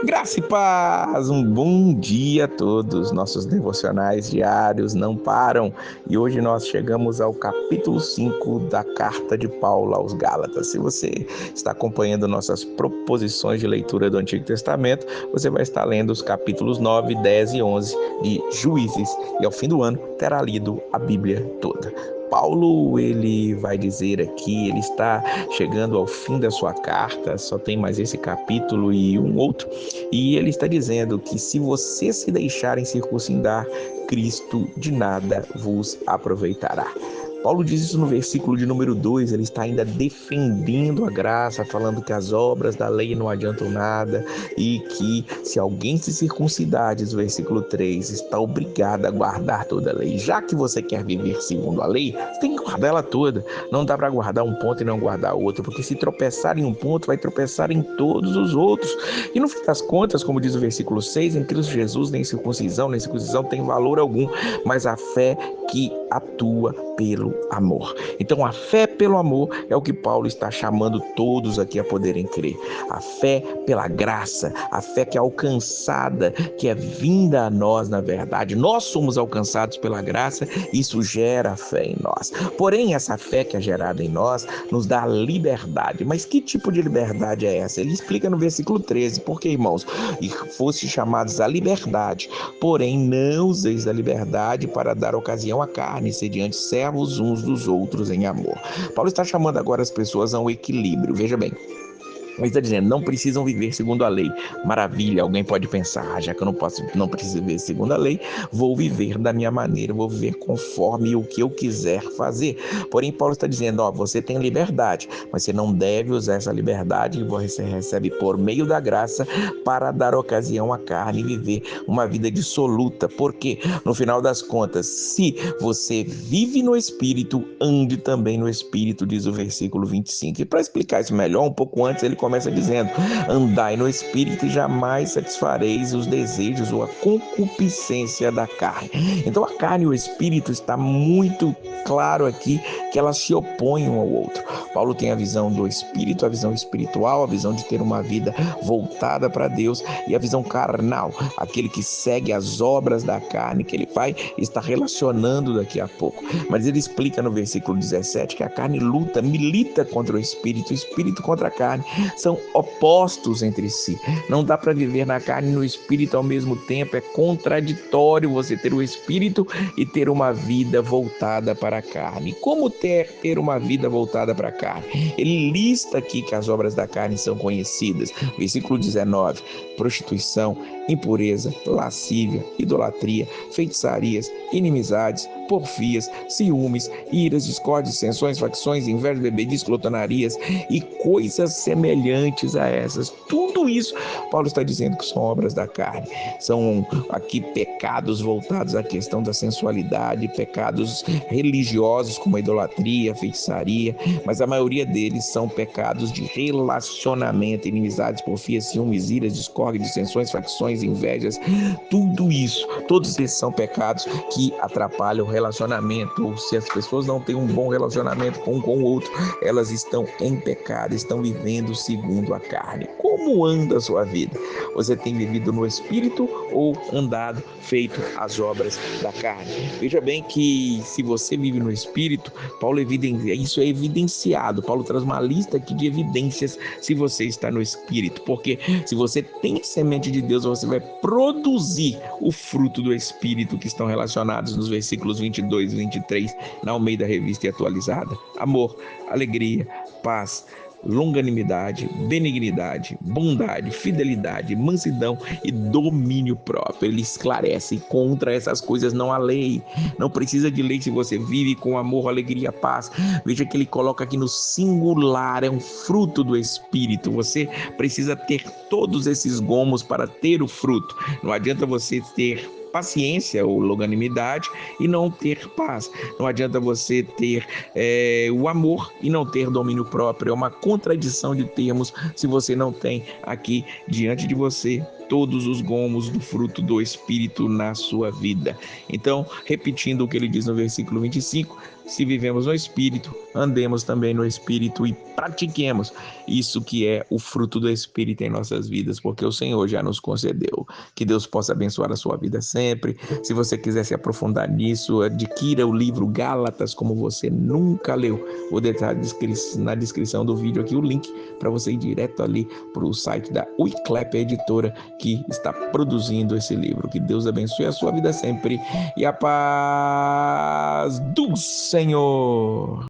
Graça e paz, um bom dia a todos. Nossos devocionais diários não param e hoje nós chegamos ao capítulo 5 da carta de Paulo aos Gálatas. Se você está acompanhando nossas proposições de leitura do Antigo Testamento, você vai estar lendo os capítulos 9, 10 e 11 de Juízes e ao fim do ano terá lido a Bíblia toda. Paulo, ele vai dizer aqui, ele está chegando ao fim da sua carta, só tem mais esse capítulo e um outro, e ele está dizendo que se vocês se deixarem circuncidar, Cristo de nada vos aproveitará. Paulo diz isso no versículo de número 2, ele está ainda defendendo a graça, falando que as obras da lei não adiantam nada e que se alguém se circuncidar, diz o versículo 3, está obrigado a guardar toda a lei. Já que você quer viver segundo a lei, você tem que guardar ela toda. Não dá para guardar um ponto e não guardar outro, porque se tropeçar em um ponto, vai tropeçar em todos os outros. E no fim das contas, como diz o versículo 6, em Cristo Jesus nem circuncisão tem valor algum, mas a fé que atua pelo amor. Então a fé pelo amor é o que Paulo está chamando todos aqui a poderem crer. A fé pela graça, a fé que é alcançada, que é vinda a nós na verdade. Nós somos alcançados pela graça, isso gera fé em nós. Porém, essa fé que é gerada em nós nos dá liberdade. Mas que tipo de liberdade é essa? Ele explica no versículo 13, porque irmãos, e foste chamados à liberdade, porém não useis da liberdade para dar ocasião à carne, sediante servos uns dos outros em amor. Paulo está chamando agora as pessoas a um equilíbrio. Veja bem, ele está dizendo, não precisam viver segundo a lei. Maravilha, alguém pode pensar, já que eu não preciso viver segundo a lei, vou viver da minha maneira, vou viver conforme o que eu quiser fazer. Porém, Paulo está dizendo, você tem liberdade, mas você não deve usar essa liberdade que você recebe por meio da graça para dar ocasião à carne e viver uma vida dissoluta. Porque, no final das contas, se você vive no Espírito, ande também no Espírito, diz o versículo 25. E para explicar isso melhor, um pouco antes, ele começa dizendo, andai no Espírito e jamais satisfareis os desejos ou a concupiscência da carne. Então a carne e o Espírito está muito claro aqui que elas se opõem um ao outro. Paulo tem a visão do Espírito, a visão espiritual, a visão de ter uma vida voltada para Deus e a visão carnal, aquele que segue as obras da carne, que ele vai estar relacionando daqui a pouco. Mas ele explica no versículo 17 que a carne milita contra o Espírito contra a carne, são opostos entre si. Não dá para viver na carne e no Espírito ao mesmo tempo, é contraditório você ter o Espírito e ter uma vida voltada para a carne. Como ter uma vida voltada para a carne? Ele lista aqui que as obras da carne são conhecidas. Versículo 19, prostituição, impureza, lascívia, idolatria, feitiçarias, inimizades, porfias, ciúmes, iras, discórdias, dissensões, facções, invejas, bebedices, glotonarias e coisas semelhantes a essas. Tudo isso, Paulo está dizendo que são obras da carne. São aqui pecados voltados à questão da sensualidade, pecados religiosos como a idolatria, a feitiçaria, mas a maioria deles são pecados de relacionamento, inimizades, porfias, ciúmes, iras, discórdias, dissensões, facções, invejas, tudo isso, todos esses são pecados que atrapalham o relacionamento, ou se as pessoas não têm um bom relacionamento com o outro, elas estão em pecado, estão vivendo segundo a carne. Como anda a sua vida? Você tem vivido no Espírito ou andado feito as obras da carne? Veja bem que se você vive no Espírito, isso é evidenciado. Paulo traz uma lista aqui de evidências se você está no Espírito, porque se você tem semente de Deus, você vai produzir o fruto do Espírito que estão relacionados nos versículos 22 e 23 na Almeida Revista e Atualizada. Amor, alegria, paz, longanimidade, benignidade, bondade, fidelidade, mansidão e domínio próprio. Ele esclarece, contra essas coisas não há lei. Não precisa de lei se você vive com amor, alegria, paz. Veja que ele coloca aqui no singular, é um fruto do Espírito. Você precisa ter todos esses gomos para ter o fruto. Não adianta você ter paciência ou longanimidade e não ter paz. Não adianta você ter o amor e não ter domínio próprio. É uma contradição de termos se você não tem aqui diante de você todos os gomos do fruto do Espírito na sua vida. Então, repetindo o que ele diz no versículo 25, se vivemos no Espírito, andemos também no Espírito e pratiquemos isso que é o fruto do Espírito em nossas vidas, porque o Senhor já nos concedeu. Que Deus possa abençoar a sua vida sempre. Se você quiser se aprofundar nisso, adquira o livro Gálatas como você nunca leu. Vou deixar na descrição do vídeo aqui o link para você ir direto ali para o site da Wiclap Editora, que está produzindo esse livro. Que Deus abençoe a sua vida sempre e a paz do Senhor.